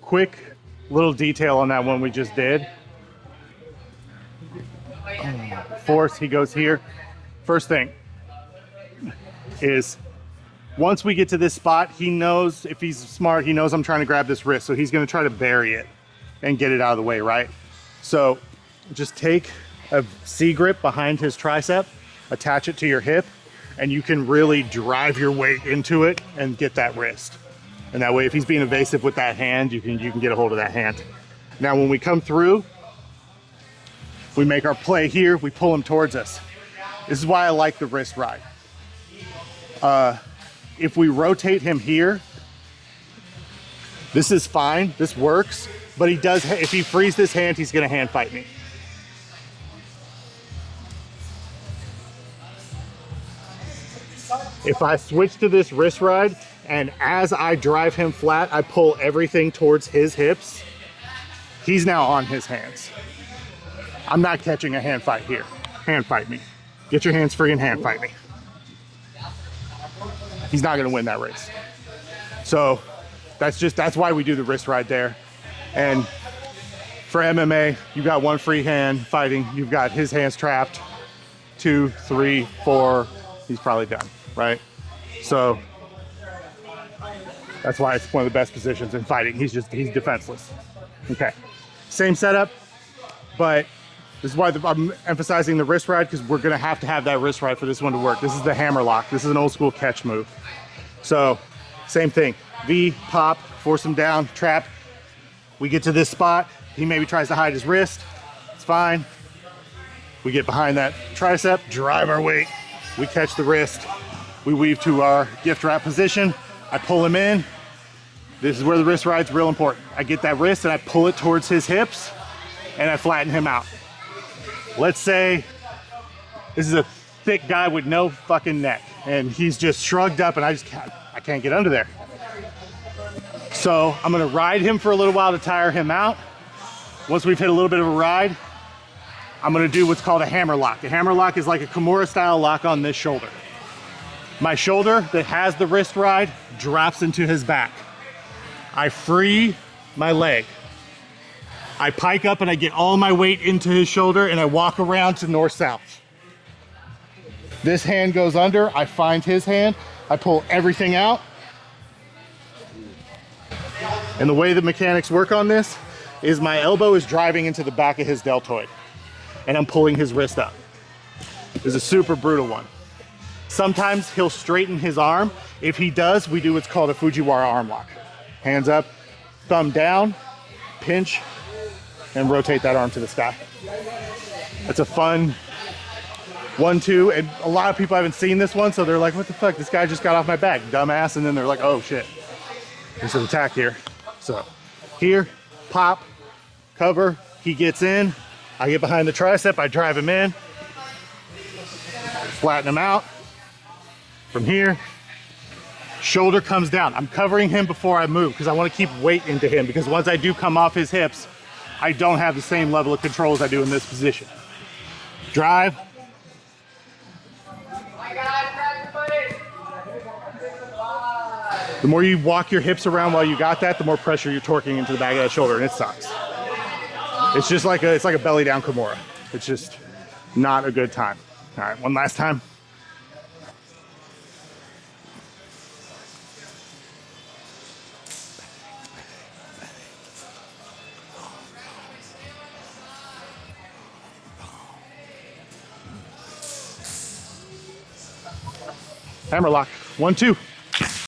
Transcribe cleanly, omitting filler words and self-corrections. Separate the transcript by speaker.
Speaker 1: quick little detail on that one we just did. Force, he goes here. First thing is, once we get to this spot, he knows, if he's smart, he knows I'm trying to grab this wrist, so he's gonna try to bury it and get it out of the way, right? So just take a C grip behind his tricep, attach it to your hip, and you can really drive your weight into it and get that wrist. And that way, if he's being evasive with that hand, you can get a hold of that hand. Now, when we come through, we make our play here, we pull him towards us. This is why I like the wrist ride. If we rotate him here, this is fine, this works, but he does, if he frees this hand, he's gonna hand fight me. If I switch to this wrist ride, and as I drive him flat, I pull everything towards his hips, he's now on his hands. I'm not catching a hand fight here. Hand fight me. Get your hands free and hand fight me. He's not gonna win that race. So that's why we do the wrist ride there. And for MMA, you got one free hand fighting, you've got his hands trapped, 2, 3, 4, he's probably done, right? So that's why it's one of the best positions in fighting. He's defenseless. Okay, same setup, but this is why I'm emphasizing the wrist ride, because we're gonna have to have that wrist ride for this one to work. This is the hammerlock. This is an old school catch move. So same thing, V, pop, force him down, trap. We get to this spot, he maybe tries to hide his wrist, it's fine. We get behind that tricep, drive our weight, we catch the wrist, we weave to our gift wrap position, I pull him in. This is where the wrist ride's real important. I get that wrist and I pull it towards his hips and I flatten him out. Let's say this is a thick guy with no fucking neck and he's just shrugged up and I can't get under there. So I'm gonna ride him for a little while to tire him out. Once we've hit a little bit of a ride, I'm gonna do what's called a hammerlock. A hammerlock is like a Kimura style lock on this shoulder. My shoulder that has the wrist ride drops into his back. I free my leg. I pike up and I get all my weight into his shoulder and I walk around to north-south. This hand goes under, I find his hand, I pull everything out. And the way the mechanics work on this is my elbow is driving into the back of his deltoid and I'm pulling his wrist up. This is a super brutal one. Sometimes he'll straighten his arm. If he does, we do what's called a Fujiwara arm lock. Hands up, thumb down, pinch, and rotate that arm to the sky. It's a fun 1-2, and a lot of people haven't seen this one, so they're like, what the fuck, this guy just got off my back, dumbass, and then they're like, oh shit, there's an attack here. So here, pop, cover, he gets in, I get behind the tricep, I drive him in, flatten him out. From here, shoulder comes down. I'm covering him before I move because I want to keep weight into him, because once I do come off his hips, I don't have the same level of control as I do in this position. Drive. The more you walk your hips around while you got that, the more pressure you're torquing into the back of that shoulder, and it sucks. It's just like it's like a belly down Kimura. It's just not a good time. All right, one last time. Hammerlock, 1-2.